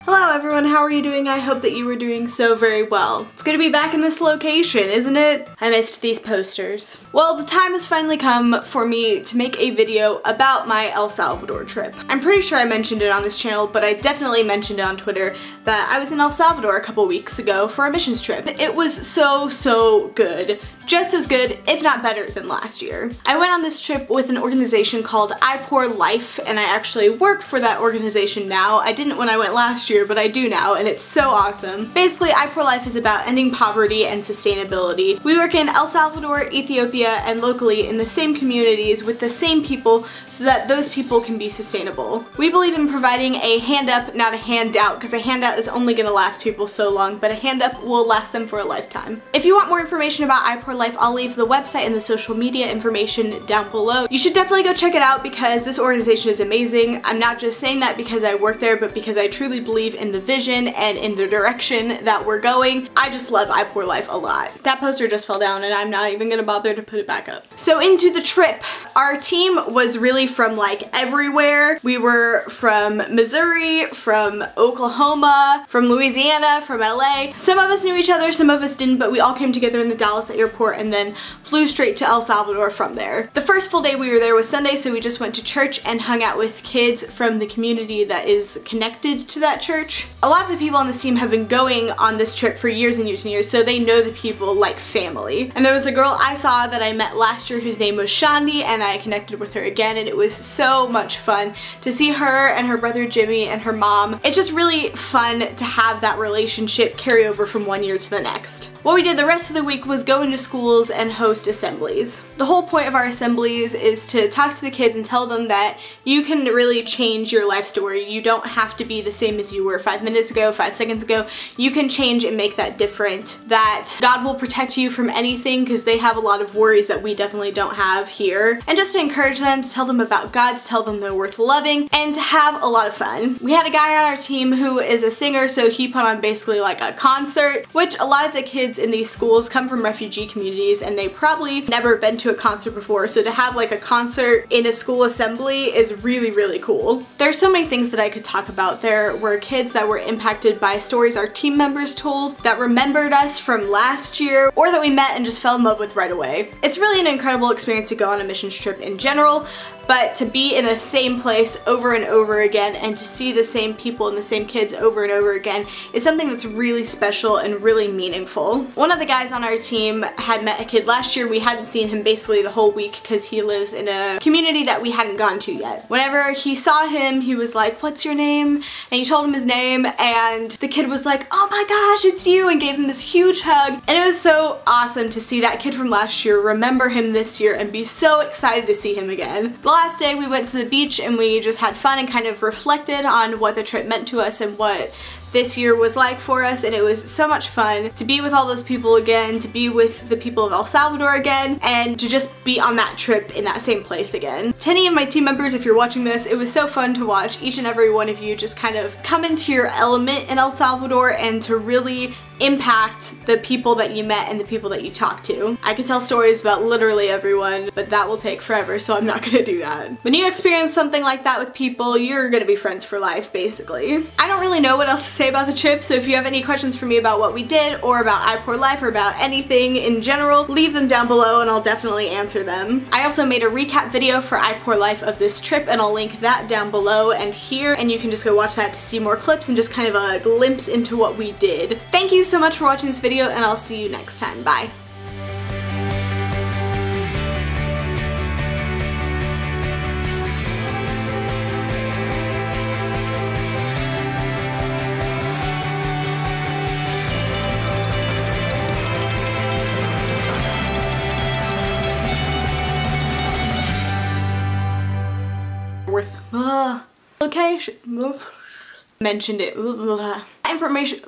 Hello everyone, how are you doing? I hope that you were doing so very well. It's good to be back in this location, isn't it? I missed these posters. Well, the time has finally come for me to make a video about my El Salvador trip. I'm pretty sure I mentioned it on this channel, but I definitely mentioned it on Twitter that I was in El Salvador a couple weeks ago for a missions trip. It was so good. Just as good, if not better, than last year. I went on this trip with an organization called I Pour Life, and I actually work for that organization now. I didn't when I went last year, but I do now, and it's so awesome. Basically, I Pour Life is about ending poverty and sustainability. We work in El Salvador, Ethiopia, and locally in the same communities with the same people so that those people can be sustainable. We believe in providing a hand up, not a handout, because a handout is only gonna last people so long, but a hand up will last them for a lifetime. If you want more information about I Pour Life, I'll leave the website and the social media information down below. You should definitely go check it out because this organization is amazing. I'm not just saying that because I work there, but because I truly believe in the vision and in the direction that we're going. I just love I Pour Life a lot. That poster just fell down and I'm not even gonna bother to put it back up. So into the trip. Our team was really from like everywhere. We were from Missouri, from Oklahoma, from Louisiana, from LA. Some of us knew each other, some of us didn't, but we all came together in the Dallas airport and then flew straight to El Salvador from there. The first full day we were there was Sunday, so we just went to church and hung out with kids from the community that is connected to that church. A lot of the people on this team have been going on this trip for years and years and years, so they know the people like family. And there was a girl I saw that I met last year whose name was Shandi, and I connected with her again, and it was so much fun to see her and her brother Jimmy and her mom. It's just really fun to have that relationship carry over from one year to the next. What we did the rest of the week was go into schools and host assemblies. The whole point of our assemblies is to talk to the kids and tell them that you can really change your life story. You don't have to be the same as you were 5 minutes ago, 5 seconds ago. You can change and make that different. That God will protect you from anything because they have a lot of worries that we definitely don't have here. And just to encourage them, to tell them about God, to tell them they're worth loving, and to have a lot of fun. We had a guy on our team who is a singer, so he put on basically like a concert, which a lot of the kids in these schools come from refugee communities and they probably never been to a concert before, so to have like a concert in a school assembly is really cool. There's so many things that I could talk about. There were kids that were impacted by stories our team members told that remembered us from last year or that we met and just fell in love with right away. It's really an incredible experience to go on a missions trip in general, but to be in the same place over and over again and to see the same people and the same kids over and over again is something that's really special and really meaningful. One of the guys on our team had met a kid last year. We hadn't seen him basically the whole week because he lives in a community that we hadn't gone to yet. Whenever he saw him, he was like, "What's your name?" And he told him his name, and the kid was like, "Oh my gosh, it's you," and gave him this huge hug. And it was so awesome to see that kid from last year remember him this year and be so excited to see him again. The last day we went to the beach and we just had fun and kind of reflected on what the trip meant to us and what this year was like for us, and it was so much fun to be with all those people again, to be with the people of El Salvador again, and to just be on that trip in that same place again. To any of my team members, if you're watching this, it was so fun to watch each and every one of you just kind of come into your element in El Salvador and to really impact the people that you met and the people that you talked to. I could tell stories about literally everyone, but that will take forever, so I'm not gonna do that. When you experience something like that with people, you're gonna be friends for life, basically. I don't really know what else to say about the trip, so if you have any questions for me about what we did or about I Pour Life or about anything in general, leave them down below and I'll definitely answer them. I also made a recap video for I Pour Life of this trip, and I'll link that down below and here, and you can just go watch that to see more clips and just kind of a glimpse into what we did. Thank you so much for watching this video, and I'll see you next time. Bye. Location mentioned it. Information.